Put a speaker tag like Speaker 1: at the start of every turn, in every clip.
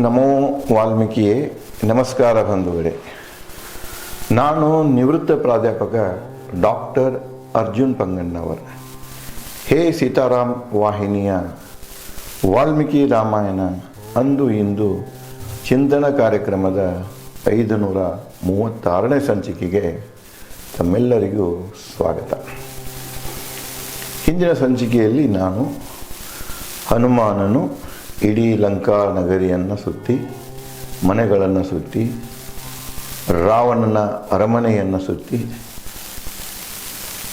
Speaker 1: ನಮೋ ವಾಲ್ಮೀಕಿಯೇ. ನಮಸ್ಕಾರ ಬಂಧುಗಳೇ. ನಾನು ನಿವೃತ್ತ ಪ್ರಾಧ್ಯಾಪಕ ಡಾಕ್ಟರ್ ಅರ್ಜುನ್ ಪಂಗಣ್ಣವರ್. ಹೇ ಸೀತಾರಾಮ್ ವಾಹಿನಿಯ ವಾಲ್ಮೀಕಿ ರಾಮಾಯಣ ಅಂದು ಇಂದು ಚಿಂತನ ಕಾರ್ಯಕ್ರಮದ 536ನೇ ಸಂಚಿಕೆಗೆ ತಮ್ಮೆಲ್ಲರಿಗೂ ಸ್ವಾಗತ. ಹಿಂದಿನ ಸಂಚಿಕೆಯಲ್ಲಿ ನಾನು ಹನುಮಾನನು ಇಡೀ ಲಂಕಾ ನಗರಿಯನ್ನು ಸುತ್ತಿ, ಮನೆಗಳನ್ನು ಸುತ್ತಿ, ರಾವಣನ ಅರಮನೆಯನ್ನು ಸುತ್ತಿ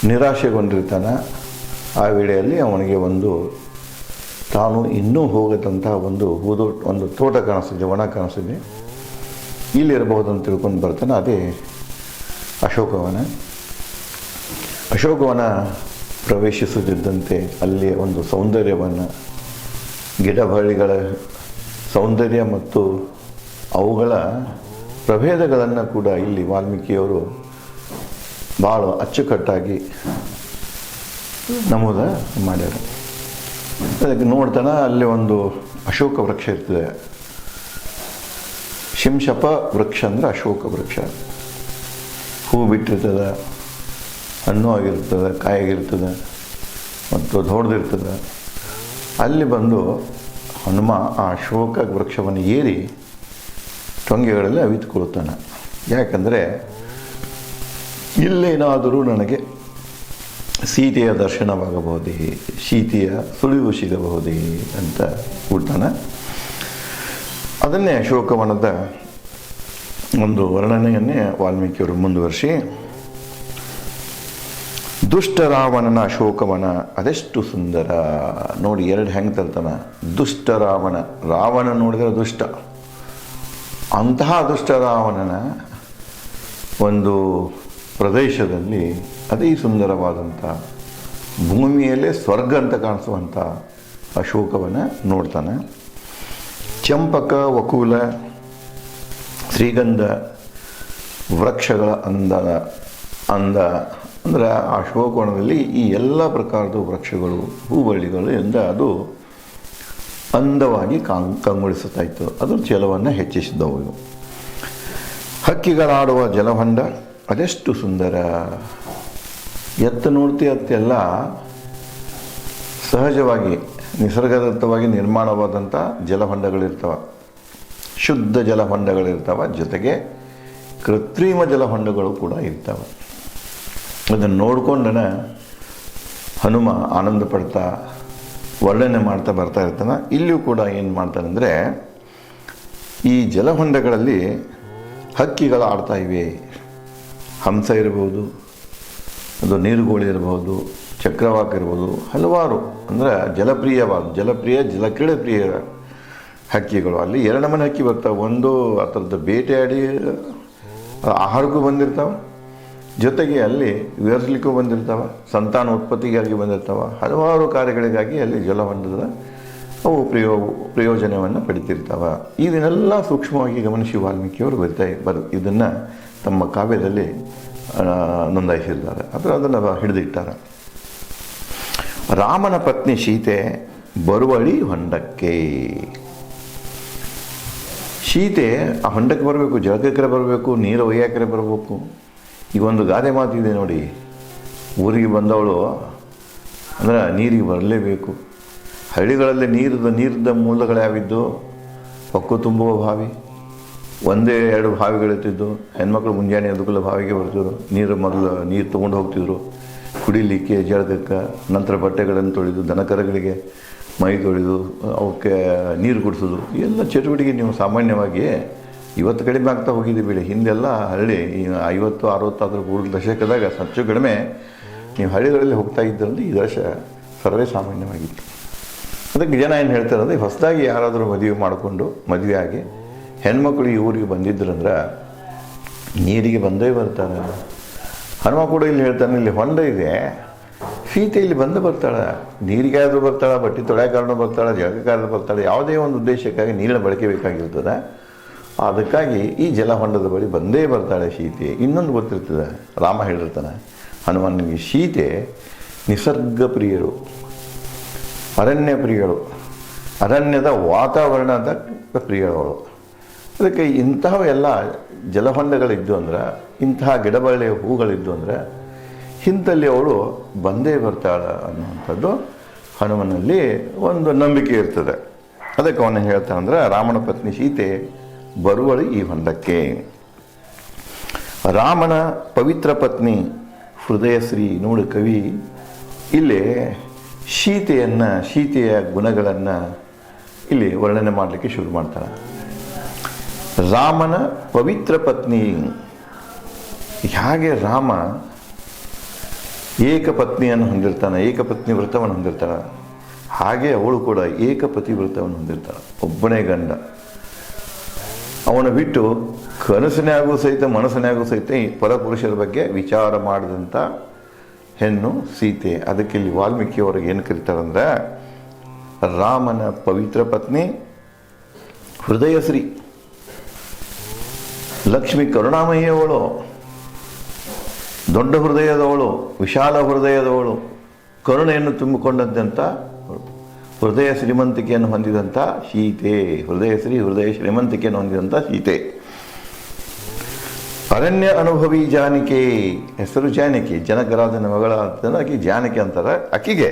Speaker 1: ನಿರಾಶೆಗೊಂಡಿರ್ತಾನೆ. ಆ ವೇಳೆಯಲ್ಲಿ ಅವನಿಗೆ ತಾನು ಇನ್ನೂ ಹೋಗದಂಥ ಒಂದು ತೋಟ ಕಾಣಿಸ್ತಿದೆ, ವನ ಕಾಣಿಸ್ತಿದೆ, ಇಲ್ಲಿರಬಹುದು ಅಂತ ತಿಳ್ಕೊಂಡು ಬರ್ತಾನೆ. ಅದೇ ಅಶೋಕವನ ಪ್ರವೇಶಿಸುತ್ತಿದ್ದಂತೆ ಅಲ್ಲಿ ಒಂದು ಸೌಂದರ್ಯವನ್ನು, ಗಿಡಬಳ್ಳಿಗಳ ಸೌಂದರ್ಯ ಮತ್ತು ಅವುಗಳ ಪ್ರಭೇದಗಳನ್ನು ಕೂಡ ಇಲ್ಲಿ ವಾಲ್ಮೀಕಿಯವರು ಭಾಳ ಅಚ್ಚುಕಟ್ಟಾಗಿ ನಮೂದು ಮಾಡ್ಯಾರ. ಅದಕ್ಕೆ ನೋಡ್ತಾನೆ, ಅಲ್ಲಿ ಒಂದು ಅಶೋಕ ವೃಕ್ಷ ಇರ್ತದೆ. ಶಿಂಶಪ ವೃಕ್ಷ ಅಂದರೆ ಅಶೋಕ ವೃಕ್ಷ. ಹೂ ಬಿಟ್ಟಿರ್ತದೆ, ಹಣ್ಣು ಆಗಿರ್ತದೆ, ಕಾಯಾಗಿರ್ತದೆ ಮತ್ತು ದೊಡ್ಡದಿರ್ತದೆ. ಅಲ್ಲಿ ಬಂದು ಹನುಮ ಆ ಅಶೋಕ ವೃಕ್ಷವನ್ನು ಏರಿ ಟೊಂಗೆಗಳಲ್ಲಿ ಅವಿತುಕೊಳ್ತಾನೆ. ಯಾಕಂದರೆ ಇಲ್ಲೇನಾದರೂ ನನಗೆ ಸೀತೆಯ ದರ್ಶನವಾಗಬಹುದೇ, ಸೀತೆಯ ಸುಳಿವು ಸಿಗಬಹುದೇ ಅಂತ ಕೂಡ್ತಾನೆ. ಅದನ್ನೇ ಅಶೋಕವನದ ಒಂದು ವರ್ಣನೆಯನ್ನೇ ವಾಲ್ಮೀಕಿಯವರು ಮುಂದುವರಿಸಿ, ದುಷ್ಟ ರಾವಣನ ಅಶೋಕವನ ಅದೆಷ್ಟು ಸುಂದರ ನೋಡಿ. ಎರಡು ಹೆಂಗೆ ತರ್ತಾನೆ. ದುಷ್ಟ ರಾವಣ ನೋಡಿದರೆ ದುಷ್ಟ, ಅಂತಹ ದುಷ್ಟ ರಾವಣನ ಒಂದು ಪ್ರದೇಶದಲ್ಲಿ ಅದೇ ಸುಂದರವಾದಂಥ, ಭೂಮಿಯಲ್ಲೇ ಸ್ವರ್ಗ ಅಂತ ಕಾಣಿಸುವಂಥ ಅಶೋಕವನ ನೋಡ್ತಾನೆ. ಚಂಪಕ, ವಕೂಲ, ಶ್ರೀಗಂಧ ವೃಕ್ಷಗಳ ಅಂದ ಅಂದರೆ ಆ ಅಶೋಕವನದಲ್ಲಿ ಈ ಎಲ್ಲ ಪ್ರಕಾರದ ವೃಕ್ಷಗಳು, ಹೂಬಳ್ಳಿಗಳು ಎಂದ ಅದು ಅಂದವಾಗಿ ಕಂಗೊಳಿಸುತ್ತಾ ಇತ್ತು. ಅದು ಜಲವನ್ನು ಹೆಚ್ಚಿಸಿದವು. ಹಕ್ಕಿಗಳಾಡುವ ಜಲಹೊಂಡ ಅದೆಷ್ಟು ಸುಂದರ. ನೋಡ್ತಿ ಅತ್ತೆಲ್ಲ ಸಹಜವಾಗಿ ನಿಸರ್ಗದತ್ತವಾಗಿ ನಿರ್ಮಾಣವಾದಂಥ ಜಲಹೊಂಡಗಳಿರ್ತವೆ, ಶುದ್ಧ ಜಲಹೊಂಡಗಳಿರ್ತವೆ, ಜೊತೆಗೆ ಕೃತ್ರಿಮ ಜಲಹೊಂಡಗಳು ಕೂಡ ಇರ್ತವೆ. ಅದನ್ನು ನೋಡ್ಕೊಂಡನ ಹನುಮ ಆನಂದ ಪಡ್ತಾ ವರ್ಣನೆ ಮಾಡ್ತಾ ಬರ್ತಾ ಇರ್ತಾನೆ. ಇಲ್ಲಿಯೂ ಕೂಡ ಏನು ಮಾಡ್ತಾನೆಂದರೆ, ಈ ಜಲಹೊಂಡಗಳಲ್ಲಿ ಹಕ್ಕಿಗಳು ಆಡ್ತಾ ಇವೆ. ಹಂಸ ಇರ್ಬೋದು, ಅದು ನೀರುಗೋಳಿ ಇರ್ಬೋದು, ಚಕ್ರವಾಕ ಇರ್ಬೋದು, ಹಲವಾರು ಅಂದರೆ ಜಲಕ್ರೀಡೆ ಪ್ರಿಯ ಹಕ್ಕಿಗಳು. ಅಲ್ಲಿ ಎರಡು ನಮೂನೆ ಹಕ್ಕಿ ಬರ್ತಾವೆ. ಒಂದು ಆ ಥರದ್ದು ಬೇಟೆಯಾಡಿ ಆಹಾರಕ್ಕೂ ಬಂದಿರ್ತಾವೆ, ಜೊತೆಗೆ ಅಲ್ಲಿ ವಿಹರಿಸಲಿಕ್ಕೂ ಬಂದಿರ್ತಾವೆ, ಸಂತಾನ ಉತ್ಪತ್ತಿಗಾಗಿ ಬಂದಿರ್ತಾವೆ, ಹಲವಾರು ಕಾರ್ಯಗಳಿಗಾಗಿ ಅಲ್ಲಿ ಜಲಹೊಂಡದ ಅವು ಪ್ರಯೋಜನವನ್ನು ಪಡಿತಿರ್ತಾವೆ. ಇದನ್ನೆಲ್ಲ ಸೂಕ್ಷ್ಮವಾಗಿ ಗಮನಿಸಿ ವಾಲ್ಮೀಕಿಯವರು ಇದನ್ನು ತಮ್ಮ ಕಾವ್ಯದಲ್ಲಿ ನೋಂದಾಯಿಸಿದ್ದಾರೆ. ಅದನ್ನು ಹಿಡಿದಿಟ್ಟಾರೆ. ರಾಮನ ಪತ್ನಿ ಸೀತೆ ಬರುವಳಿ ಹೊಂಡಕ್ಕೆ. ಸೀತೆ ಆ ಹೊಂಡಕ್ಕೆ ಬರಬೇಕು, ಜಳಕಕ್ಕೆ ಬರಬೇಕು, ನೀರು ಒಯ್ಯಾಕರೆ ಬರಬೇಕು. ಈಗ ಒಂದು ಗಾದೆ ಮಾತಿದೆ ನೋಡಿ, ಊರಿಗೆ ಬಂದವಳು ಅಂದರೆ ನೀರಿಗೆ ಬರಲೇಬೇಕು. ಹಳ್ಳಿಗಳಲ್ಲಿ ನೀರಿದ್ದ ಮೂಲಗಳು ಯಾವಿದ್ದು? ಹೊಕ್ಕು ತುಂಬುವ ಬಾವಿ, 1-2 ಬಾವಿಗಳಿರ್ತಿದ್ದು. ಹೆಣ್ಮಕ್ಳು ಮುಂಜಾನೆ ಎದ್ದುಕಲ್ಲ ಬಾವಿಗೆ ಬರ್ತಿದ್ರು. ನೀರು ತೊಗೊಂಡು ಹೋಗ್ತಿದ್ರು ಕುಡಿಲಿಕ್ಕೆ, ಜಳಕಕ್ಕೆ. ನಂತರ ಬಟ್ಟೆಗಳನ್ನು ತೊಳೆದು, ದನಕರಗಳಿಗೆ ಮೈ ತೊಳೆದು, ಅವಕ್ಕೆ ನೀರು ಕುಡಿಸೋದು, ಎಲ್ಲ ಚಟುವಟಿಕೆ ನೀವು ಸಾಮಾನ್ಯವಾಗಿ ಇವತ್ತು ಕಡಿಮೆ ಆಗ್ತಾ ಹೋಗಿದೆ ಬಿಡಿ. ಹಿಂದೆಲ್ಲ ಹಳ್ಳಿ 50-60 ಪೂರ್ವ ದಶಕದಾಗ ಹೆಚ್ಚು ಕಡಿಮೆ ನೀವು ಹಳ್ಳಿಗಳಲ್ಲಿ ಹೋಗ್ತಾ ಇದ್ದಂದ್ರೆ ಈ ದಶ ಸರ್ವೇ ಸಾಮಾನ್ಯವಾಗಿತ್ತು. ಅದಕ್ಕೆ ಜನ ಏನು ಹೇಳ್ತಾರೆ ಅಂದರೆ, ಹೊಸದಾಗಿ ಯಾರಾದರೂ ಮದುವೆ ಆಗಿ ಹೆಣ್ಮಕ್ಳು ಈ ಊರಿಗೆ ಬಂದಿದ್ರಂದ್ರೆ ನೀರಿಗೆ ಬಂದೇ ಬರ್ತಾರೆ. ಹನುಮ ಕೂಡ ಇಲ್ಲಿ ಹೇಳ್ತಾನೆ, ಇಲ್ಲಿ ಹೊಂಡ ಇದೆ, ಸೀತೆ ಇಲ್ಲಿ ಬರ್ತಾಳೆ. ನೀರಿಗಾದ್ರೂ ಬರ್ತಾಳೆ, ಬಟ್ಟೆ ತೊಳೆಕಾರಣ ಬರ್ತಾಳೆ, ಜಳಕಕಾರಣ ಬರ್ತಾಳೆ. ಯಾವುದೇ ಒಂದು ಉದ್ದೇಶಕ್ಕಾಗಿ ನೀರಿನ ಬಳಕೆ ಬೇಕಾಗಿರ್ತದೆ. ಅದಕ್ಕಾಗಿ ಈ ಜಲಹೊಂಡದ ಬಳಿ ಬಂದೇ ಬರ್ತಾಳೆ ಸೀತೆ. ಇನ್ನೊಂದು ಗೊತ್ತಿರ್ತದೆ, ರಾಮ ಹೇಳಿರ್ತಾನೆ ಹನುಮನಿಗೆ, ಸೀತೆ ನಿಸರ್ಗ ಪ್ರಿಯರು, ಅರಣ್ಯ ಪ್ರಿಯರು. ಅರಣ್ಯದ ವಾತಾವರಣದ ಪ್ರಿಯಳವಳು. ಅದಕ್ಕೆ ಇಂತಹವೆಲ್ಲ ಜಲಹೊಂಡಗಳಿದ್ದು ಅಂದ್ರೆ, ಇಂತಹ ಗಿಡಬಳ್ಳಿಯ ಹೂಗಳಿದ್ದು ಅಂದರೆ ಇಂಥಲ್ಲಿ ಅವಳು ಬಂದೇ ಬರ್ತಾಳೆ ಅನ್ನುವಂಥದ್ದು ಹನುಮನಲ್ಲಿ ಒಂದು ನಂಬಿಕೆ ಇರ್ತದೆ. ಅದಕ್ಕೆ ಅವನು ಹೇಳ್ತಾನಂದ್ರೆ, ರಾಮನ ಪತ್ನಿ ಸೀತೆ ಬರುವಳು ಈ ಹೊಂಡಕ್ಕೆ. ರಾಮನ ಪವಿತ್ರ ಪತ್ನಿ ಹೃದಯಶ್ರೀ. ನೋಡು ಕವಿ ಇಲ್ಲಿ ಸೀತೆಯ ಗುಣಗಳನ್ನು ಇಲ್ಲಿ ವರ್ಣನೆ ಮಾಡಲಿಕ್ಕೆ ಶುರು ಮಾಡ್ತಾನೆ. ರಾಮನ ಪವಿತ್ರ ಪತ್ನಿ. ಹಾಗೆ ರಾಮ ಏಕಪತ್ನಿಯನ್ನು ಹೊಂದಿರ್ತಾನೆ, ಏಕಪತ್ನಿ ವ್ರತವನ್ನು ಹೊಂದಿರ್ತಾಳೆ. ಹಾಗೆ ಅವಳು ಕೂಡ ಏಕಪತಿ ವ್ರತವನ್ನು ಹೊಂದಿರ್ತಾಳೆ. ಒಬ್ಬನೇ ಗಂಡ. ಅವನ ಬಿಟ್ಟು ಕನಸಿನಾಗೂ ಸಹಿತ ಮನಸ್ಸಿನಾಗೂ ಸಹಿತ ಈ ಪರಪುರುಷರ ಬಗ್ಗೆ ವಿಚಾರ ಮಾಡಿದಂಥ ಹೆಣ್ಣು ಸೀತೆ. ಅದಕ್ಕೆ ಇಲ್ಲಿ ವಾಲ್ಮೀಕಿಯವ್ರಿಗೆ ಏನು ಕರೀತಾರಂದ್ರೆ, ರಾಮನ ಪವಿತ್ರ ಪತ್ನಿ ಹೃದಯಶ್ರೀ. ಲಕ್ಷ್ಮಿ ಕರುಣಾಮಯಿಯವಳು, ದೊಡ್ಡ ಹೃದಯದವಳು, ವಿಶಾಲ ಹೃದಯದವಳು, ಕರುಣೆಯನ್ನು ತುಂಬಿಕೊಂಡಂಥ ಹೃದಯ ಶ್ರೀಮಂತಿಕೆಯನ್ನು ಹೊಂದಿದಂಥ ಸೀತೆ. ಹೃದಯ ಶ್ರೀಮಂತಿಕೆಯನ್ನು ಹೊಂದಿದಂಥ ಸೀತೆ. ಅರಣ್ಯ ಅನುಭವಿ ಜಾನಕಿ. ಹೆಸರು ಜಾನಕಿ, ಜನಕರಾಜನ ಮಗಳ ಆಕೆ ಜಾನಕಿ ಅಂತಾರೆ. ಆಕೆಗೆ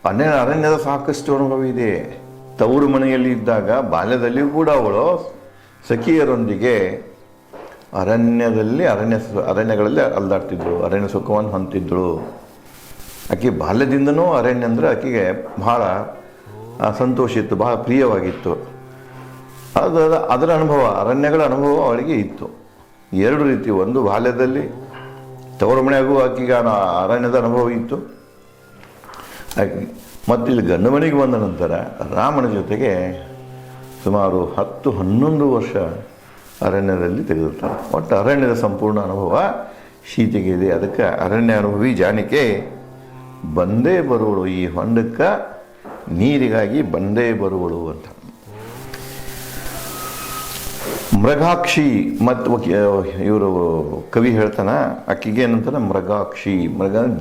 Speaker 1: ಅರಣ್ಯದ ಸಾಕಷ್ಟು ಅನುಭವ ಇದೆ. ತವರು ಮನೆಯಲ್ಲಿ ಇದ್ದಾಗ ಬಾಲ್ಯದಲ್ಲಿಯೂ ಕೂಡ ಅವಳು ಸಖಿಯರೊಂದಿಗೆ ಅರಣ್ಯಗಳಲ್ಲಿ ಅಲ್ದಾಡ್ತಿದ್ಳು, ಅರಣ್ಯ ಸುಖವನ್ನು ಹೊಂದಿದ್ದಳು. ಆಕೆ ಬಾಲ್ಯದಿಂದನೂ ಅರಣ್ಯ ಅಂದರೆ ಆಕೆಗೆ ಬಹಳ ಸಂತೋಷ ಇತ್ತು, ಬಹಳ ಪ್ರಿಯವಾಗಿತ್ತು. ಅದರ ಅನುಭವ, ಅರಣ್ಯಗಳ ಅನುಭವ ಅವಳಿಗೆ ಇತ್ತು. ಎರಡು ರೀತಿ. ಒಂದು ಬಾಲ್ಯದಲ್ಲಿ ತವರು ಮನೆಯಾಗೂ ಆಕೆಗೆ ಅರಣ್ಯದ ಅನುಭವ ಇತ್ತು. ಮತ್ತಿಲ್ಲಿ ಗಂಡು ಮನೆಗೆ ಬಂದ ನಂತರ ರಾಮನ ಜೊತೆಗೆ ಸುಮಾರು 10-11 ವರ್ಷ ಅರಣ್ಯದಲ್ಲಿ ತೆಗೆದಿರ್ತಾಳೆ. ಒಟ್ಟು ಅರಣ್ಯದ ಸಂಪೂರ್ಣ ಅನುಭವ ಸೀತೆಗೆ ಇದೆ. ಅದಕ್ಕೆ ಅರಣ್ಯ ಅನುಭವಿ ಜಾನಕಿ ಬಂದೇ ಬರುವಳು, ಈ ಹೊಂಡಕ್ಕೆ ನೀರಿಗಾಗಿ ಬಂದೇ ಬರುವಳು ಅಂತ. ಮೃಗಾಕ್ಷಿ. ಮತ್ತು ಇವರು ಕವಿ ಹೇಳ್ತಾನ, ಅಕ್ಕಿಗೆ ಏನಂತಾನೆ ಮೃಗಾಕ್ಷಿ.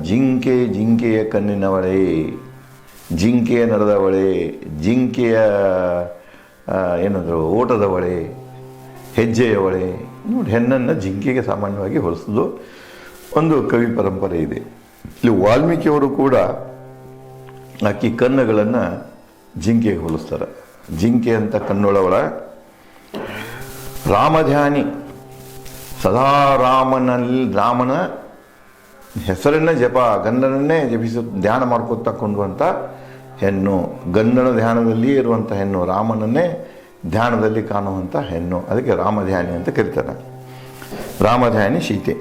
Speaker 1: ಜಿಂಕೆಯ ಕಣ್ಣಿನವಳೆ, ಜಿಂಕೆಯ ನಡೆದವಳೆ, ಜಿಂಕೆಯ ಏನಂದ್ರು ಓಟದವಳೆ, ಹೆಜ್ಜೆಯವಳೆ. ನೋಡಿ, ಹೆಣ್ಣನ್ನು ಜಿಂಕೆಗೆ ಸಾಮಾನ್ಯವಾಗಿ ಹೋಲಿಸೋದು ಒಂದು ಕವಿ ಪರಂಪರೆ ಇದೆ. ಇಲ್ಲಿ ವಾಲ್ಮೀಕಿಯವರು ಕೂಡ ಆಕಿ ಕಣ್ಣುಗಳನ್ನು ಜಿಂಕೆಗೆ ಹೋಲಿಸ್ತಾರೆ. ಜಿಂಕೆ ಅಂತ ಕಣ್ಣುಳ್ಳವಳ. ರಾಮಧ್ಯಾನಿ. ಸದಾ ರಾಮನ ಹೆಸರನ್ನ ಜಪ, ಗಂಡನನ್ನೇ ಧ್ಯಾನ ಮಾಡ್ಕೊತಾ ಕೊಂಡುವಂಥ ಹೆಣ್ಣು. ಗಂಡನ ಧ್ಯಾನದಲ್ಲಿಯೇ ಇರುವಂಥ ಹೆಣ್ಣು, ರಾಮನನ್ನೇ ಧ್ಯಾನದಲ್ಲಿ ಕಾಣುವಂಥ ಹೆಣ್ಣು. ಅದಕ್ಕೆ ರಾಮಧ್ಯಾನಿ ಅಂತ ಕರೀತಾರೆ. ರಾಮಧ್ಯಾನಿ ಸೀತೆ.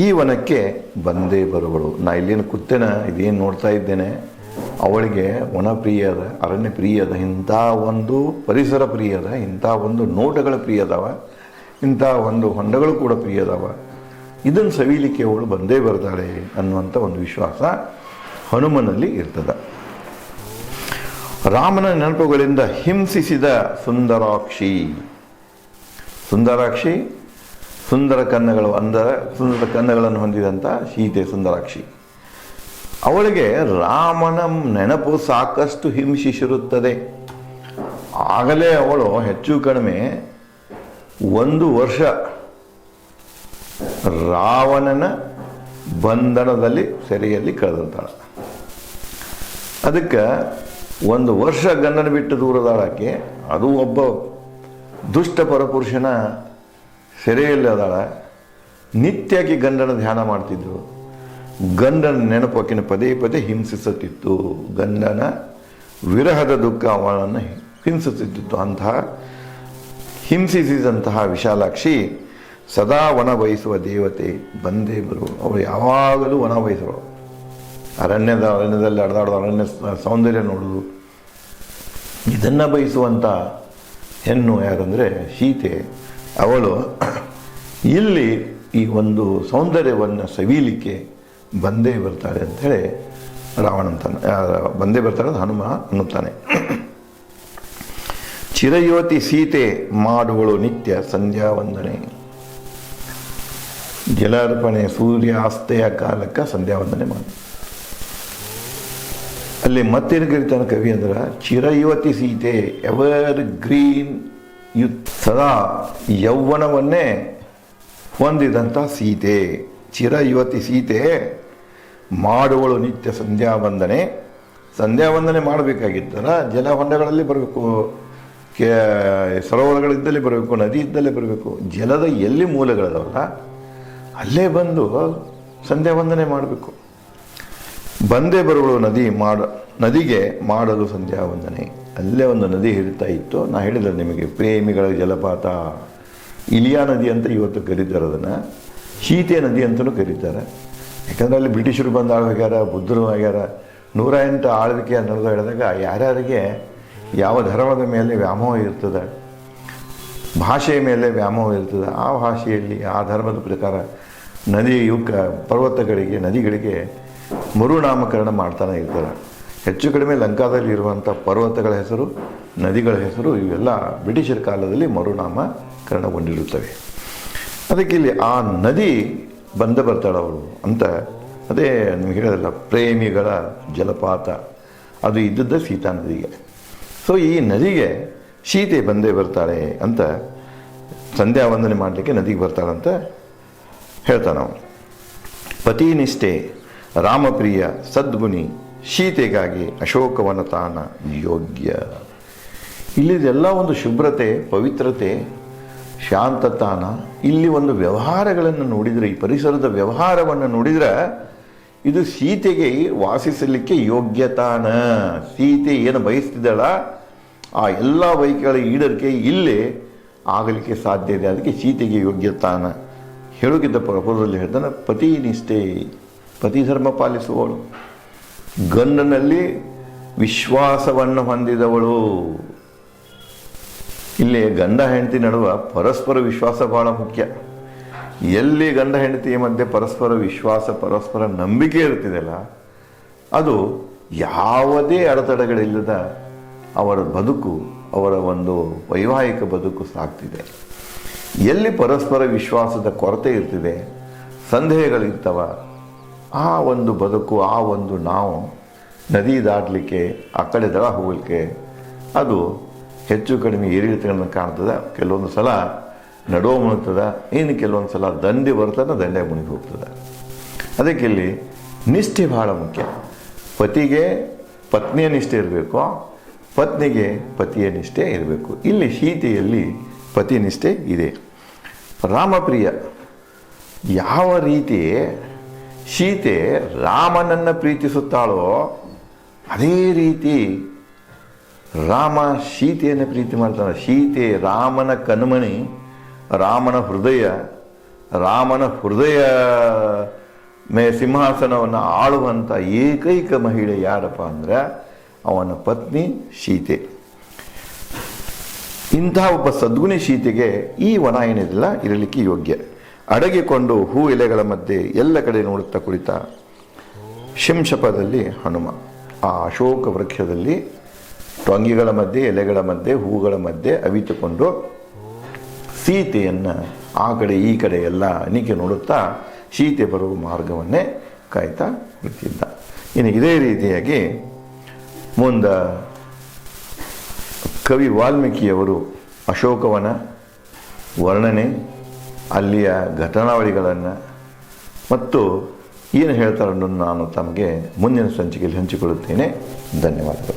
Speaker 1: ಈ ವನಕ್ಕೆ ಬಂದೇ ಬರುವಳು. ನಾ ಇಲ್ಲೇನು ಕೂತೇನೆ, ಇದೇನು ನೋಡ್ತಾ ಇದ್ದೇನೆ, ಅವಳಿಗೆ ವನ ಪ್ರಿಯದ, ಅರಣ್ಯ ಪ್ರಿಯದ, ಇಂಥ ಒಂದು ಪರಿಸರ ಪ್ರಿಯದ, ಇಂಥ ಒಂದು ನೋಟಗಳ ಪ್ರಿಯದವ, ಇಂಥ ಒಂದು ಹೊಂಡಗಳು ಕೂಡ ಪ್ರಿಯದವ. ಇದನ್ನು ಸವಿಲಿಕ್ಕೆ ಅವಳು ಬಂದೇ ಬರ್ತಾಳೆ ಅನ್ನುವಂಥ ಒಂದು ವಿಶ್ವಾಸ ಹನುಮನಲ್ಲಿ ಇರ್ತದೆ. ರಾಮನ ನೆನಪುಗಳಿಂದ ಹಿಂಸಿಸಿದ ಸುಂದರಾಕ್ಷಿ. ಸುಂದರ ಕಣ್ಣುಗಳನ್ನು ಹೊಂದಿದಂಥ ಸೀತೆ ಸುಂದರಾಕ್ಷಿ. ಅವಳಿಗೆ ರಾಮನ ನೆನಪು ಸಾಕಷ್ಟು ಹಿಂಸಿಸಿರುತ್ತದೆ. ಆಗಲೇ ಅವಳು ಹೆಚ್ಚು ಕಡಿಮೆ 1 ವರ್ಷ ರಾವಣನ ಬಂಧನದಲ್ಲಿ ಸೆರೆಯಲ್ಲಿ ಕಳೆದಂತಾಳೆ. ಅದಕ್ಕೆ 1 ವರ್ಷ ಗಂಡನ ಬಿಟ್ಟು ದೂರದಾಳಕ್ಕೆ. ಅದು ಒಬ್ಬ ದುಷ್ಟ ಪರಪುರುಷನ ಸೆರೆಯಲ್ಲಿ ಅದಾಳ. ನಿತ್ಯಕ್ಕೆ ಗಂಡನ ಧ್ಯಾನ ಮಾಡ್ತಿದ್ರು. ಗಂಡನ ನೆನಪು ಆಕೆನ ಪದೇ ಪದೇ ಹಿಂಸಿಸುತ್ತಿತ್ತು. ಗಂಡನ ವಿರಹದ ದುಃಖ ಅವಳನ್ನು ಹಿಂಸಿಸುತ್ತಿತ್ತು. ಅಂತಹ ಹಿಂಸಿಸಿದಂತಹ ವಿಶಾಲಾಕ್ಷಿ ಸದಾ ವನ ಬಯಸುವ ದೇವತೆ ಬಂದೇ ಬರು. ಅವಳು ಯಾವಾಗಲೂ ವನ ಬಯಸುವಳು. ಅರಣ್ಯದಲ್ಲಿ ಅಡದಾಡೋದು, ಅರಣ್ಯ ಸೌಂದರ್ಯ ನೋಡೋದು, ಇದನ್ನು ಬಯಸುವಂಥ ಹೆಣ್ಣು ಯಾರಂದರೆ ಸೀತೆ. ಅವಳು ಇಲ್ಲಿ ಈ ಒಂದು ಸೌಂದರ್ಯವನ್ನು ಸವಿಲಿಕ್ಕೆ ಬಂದೇ ಬರ್ತಾಳೆ ಅಂಥೇಳಿ ರಾವಣ ಅಂತಾನೆ. ಬಂದೇ ಬರ್ತಾಳೆ ಹನುಮ ಅನ್ನುತ್ತಾನೆ. ಚಿರಯೋತಿ ಸೀತೆ ಮಾಡುವಳು ನಿತ್ಯ ಸಂಧ್ಯಾ ವಂದನೆ. ಜಲಾರ್ಪಣೆ, ಸೂರ್ಯಾಸ್ತೆಯ ಕಾಲಕ್ಕೆ ಸಂಧ್ಯಾ ವಂದನೆ ಮಾಡಿ. ಅಲ್ಲಿ ಮತ್ತೇನು ಕರೀತಾನೆ ಕವಿ ಅಂದ್ರೆ ಚಿರ ಯುವತಿ ಸೀತೆ, ಎವರ್ ಗ್ರೀನ್ ಯುತ್, ಸದಾ ಯೌವನವನ್ನೇ ಹೊಂದಿದಂಥ ಸೀತೆ, ಚಿರ ಯುವತಿ ಸೀತೆ ಮಾಡುವಳು ನಿತ್ಯ ಸಂಧ್ಯಾವಂದನೆ. ಸಂಧ್ಯಾವಂದನೆ ಮಾಡಬೇಕಾಗಿತ್ತಲ್ಲ ಜಲ ಹೊಂಡಗಳಲ್ಲಿ ಬರಬೇಕು, ಸರೋವರಗಳಿದ್ದಲ್ಲೇ ಬರಬೇಕು, ನದಿ ಇದ್ದಲ್ಲೇ ಬರಬೇಕು. ಜಲದ ಎಲ್ಲಿ ಮೂಲಗಳದವಲ್ಲ ಅಲ್ಲೇ ಬಂದು ಸಂಧ್ಯಾವಂದನೆ ಮಾಡಬೇಕು. ಬಂದೇ ಬರುವಳು ನದಿಗೆ ಮಾಡಲು ಸಂಧ್ಯಾವಂದನೆ. ಅಲ್ಲೇ ಒಂದು ನದಿ ಹರಿತಾ ಇತ್ತು. ನಾ ಹೇಳಿದೆ ನಿಮಗೆ, ಪ್ರೇಮಿಗಳ ಜಲಪಾತ, ಇಲಿಯಾ ನದಿ ಅಂತ ಇವತ್ತು ಕರೀತಾರೆ, ಅದನ್ನು ಶೀತೆ ನದಿ ಅಂತಲೂ ಕರೀತಾರೆ. ಯಾಕಂದರೆ ಅಲ್ಲಿ ಬ್ರಿಟಿಷರು ಬಂದು ಆಳ್ಬೇಕಾರ, ಬುದ್ಧರು ಆಗ್ಯಾರ, 108 ಆಳ್ವಿಕೆ ನಡೆದು ಹೇಳಿದಾಗ ಯಾರ್ಯಾರಿಗೆ ಯಾವ ಧರ್ಮದ ಮೇಲೆ ವ್ಯಾಮೋಹ ಇರ್ತದೆ, ಭಾಷೆಯ ಮೇಲೆ ವ್ಯಾಮೋಹ ಇರ್ತದೆ, ಆ ಭಾಷೆಯಲ್ಲಿ ಆ ಧರ್ಮದ ಪ್ರಕಾರ ನದಿ ಪರ್ವತಗಳಿಗೆ, ನದಿಗಳಿಗೆ ಮರುನಾಮಕರಣ ಮಾಡ್ತಾನೆ ಇರ್ತಾರೆ. ಹೆಚ್ಚು ಕಡಿಮೆ ಲಂಕಾದಲ್ಲಿ ಇರುವಂಥ ಪರ್ವತಗಳ ಹೆಸರು, ನದಿಗಳ ಹೆಸರು ಇವೆಲ್ಲ ಬ್ರಿಟಿಷರ ಕಾಲದಲ್ಲಿ ಮರುನಾಮಕರಣಗೊಂಡಿರುತ್ತವೆ. ಅದಕ್ಕೆ ಇಲ್ಲಿ ಆ ನದಿ ಬರ್ತಾಳವಳು ಅಂತ, ಅದೇ ನಿಮ್ಗೆ ಹೇಳೋದಲ್ಲ, ಪ್ರೇಮಿಗಳ ಜಲಪಾತ ಅದು ಇದ್ದದ್ದ ಸೀತಾ ನದಿಗೆ. ಸೊ ಈ ನದಿಗೆ ಸೀತೆ ಬಂದೇ ಬರ್ತಾಳೆ ಅಂತ, ಸಂಧ್ಯಾ ವಂದನೆ ಮಾಡಲಿಕ್ಕೆ ನದಿಗೆ ಬರ್ತಾಳಂತ ಹೇಳ್ತಾನೆ ನಾವು. ಪತಿನಿಷ್ಠೆ ರಾಮಪ್ರಿಯ ಸದ್ಗುಣಿ ಸೀತೆಗಾಗಿ ಅಶೋಕವನ ತಾನ ಯೋಗ್ಯ. ಇಲ್ಲಿದೆಲ್ಲ ಒಂದು ಶುಭ್ರತೆ, ಪವಿತ್ರತೆ, ಶಾಂತತಾನ. ಇಲ್ಲಿ ಒಂದು ವ್ಯವಹಾರಗಳನ್ನು ನೋಡಿದರೆ, ಈ ಪರಿಸರದ ವ್ಯವಹಾರವನ್ನು ನೋಡಿದರೆ ಇದು ಸೀತೆಗೆ ವಾಸಿಸಲಿಕ್ಕೆ ಯೋಗ್ಯತಾನ. ಸೀತೆ ಏನು ಬಯಸ್ತಿದ್ದಾಳ ಆ ಎಲ್ಲ ಬಯಕೆಗಳ ಈಡರಿಕೆ ಇಲ್ಲೇ ಆಗಲಿಕ್ಕೆ ಸಾಧ್ಯ ಇದೆ. ಅದಕ್ಕೆ ಸೀತೆಗೆ ಯೋಗ್ಯತಾನ. ಹೇಳೋಕ್ಕಿಂತ ಪ್ರಪೋಸಲ್ಲಿ ಹೇಳ್ತಾನೆ, ಪತಿ ನಿಷ್ಠೆ, ಪತಿ ಧರ್ಮ ಪಾಲಿಸುವವಳು, ಗಂಡನಲ್ಲಿ ವಿಶ್ವಾಸವನ್ನು ಹೊಂದಿದವಳು. ಇಲ್ಲಿ ಗಂಡ ಹೆಂಡತಿ ನಡುವ ಪರಸ್ಪರ ವಿಶ್ವಾಸ ಬಹಳ ಮುಖ್ಯ. ಎಲ್ಲಿ ಗಂಡ ಹೆಂಡತಿಯ ಮಧ್ಯೆ ಪರಸ್ಪರ ವಿಶ್ವಾಸ, ಪರಸ್ಪರ ನಂಬಿಕೆ ಇರ್ತಿದೆಯಲ್ಲ, ಅದು ಯಾವುದೇ ಅಡೆತಡೆಗಳಿಲ್ಲದ ಅವರ ಬದುಕು, ಅವರ ಒಂದು ವೈವಾಹಿಕ ಬದುಕು ಸಾಗ್ತಿದೆ. ಎಲ್ಲಿ ಪರಸ್ಪರ ವಿಶ್ವಾಸದ ಕೊರತೆ ಇರ್ತಿದೆ, ಸಂದೇಹಗಳಿರ್ತವ, ಆ ಒಂದು ಬದುಕು, ಆ ಒಂದು ನಾವು ನದಿ ದಾಟಲಿಕ್ಕೆ, ಆ ಕಡೆ ದಡ ಹೋಗಲಿಕ್ಕೆ ಅದು ಹೆಚ್ಚು ಕಡಿಮೆ ಏರಿಳಿತಗಳನ್ನು ಕಾಣ್ತದೆ. ಕೆಲವೊಂದು ಸಲ ನಡುವ ಮುಳುಗ್ತದೆ, ಇನ್ನು ಕೆಲವೊಂದು ಸಲ ದಂಡೆ ಬರ್ತದೆ, ದಂಡೆ ಮುಳುಗಿ ಹೋಗ್ತದೆ. ಅದಕ್ಕೆ ಇಲ್ಲಿ ನಿಷ್ಠೆ ಬಹಳ ಮುಖ್ಯ. ಪತಿಗೆ ಪತ್ನಿಯ ನಿಷ್ಠೆ ಇರಬೇಕು, ಪತ್ನಿಗೆ ಪತಿಯ ನಿಷ್ಠೆ ಇರಬೇಕು. ಇಲ್ಲಿ ಸೀತೆಯಲ್ಲಿ ಪತಿ ನಿಷ್ಠೆ ಇದೆ. ರಾಮಪ್ರಿಯ, ಯಾವ ರೀತಿ ಸೀತೆ ರಾಮನನ್ನು ಪ್ರೀತಿಸುತ್ತಾಳೋ ಅದೇ ರೀತಿ ರಾಮ ಸೀತೆಯನ್ನು ಪ್ರೀತಿ ಮಾಡ್ತಾನೆ. ಸೀತೆ ರಾಮನ ಕಣ್ಮಣಿ, ರಾಮನ ಹೃದಯ ಸಿಂಹಾಸನವನ್ನು ಆಳುವಂಥ ಏಕೈಕ ಮಹಿಳೆ ಯಾರಪ್ಪ ಅಂದರೆ ಅವನ ಪತ್ನಿ ಸೀತೆ. ಇಂತಹ ಒಬ್ಬ ಸದ್ಗುಣಿ ಸೀತೆಗೆ ಈ ವನ ಏನಿದೆಯಲ್ಲ ಇರಲಿಕ್ಕೆ ಯೋಗ್ಯ. ಅಡಗಿಕೊಂಡು ಹೂ ಎಲೆಗಳ ಮಧ್ಯೆ ಎಲ್ಲ ಕಡೆ ನೋಡುತ್ತಾ ಕುಳಿತ ಶಿಂಶಪದಲ್ಲಿ ಹನುಮ. ಆ ಅಶೋಕ ವೃಕ್ಷದಲ್ಲಿ ಟೊಂಗಿಗಳ ಮಧ್ಯೆ, ಎಲೆಗಳ ಮಧ್ಯೆ, ಹೂಗಳ ಮಧ್ಯೆ ಅವಿತುಕೊಂಡು ಸೀತೆಯನ್ನು ಆ ಕಡೆ ಈ ಕಡೆ ಎಲ್ಲ ಅನಿಕೆ ನೋಡುತ್ತಾ ಸೀತೆ ಬರುವ ಮಾರ್ಗವನ್ನೇ ಕಾಯ್ತಾ ಕುಳಿತಿದ್ದ. ಇನ್ನು ಇದೇ ರೀತಿಯಾಗಿ ಮುಂದೆ ಕವಿ ವಾಲ್ಮೀಕಿಯವರು ಅಶೋಕವನ ವರ್ಣನೆ, ಅಲ್ಲಿಯ ಘಟನಾವಳಿಗಳನ್ನು ಮತ್ತು ಏನು ಹೇಳ್ತಾರೆ ಅನ್ನೋದು ನಾನು ತಮಗೆ ಮುಂದಿನ ಸಂಚಿಕೆಯಲ್ಲಿ ಹಂಚಿಕೊಳ್ಳುತ್ತೇನೆ. ಧನ್ಯವಾದಗಳು.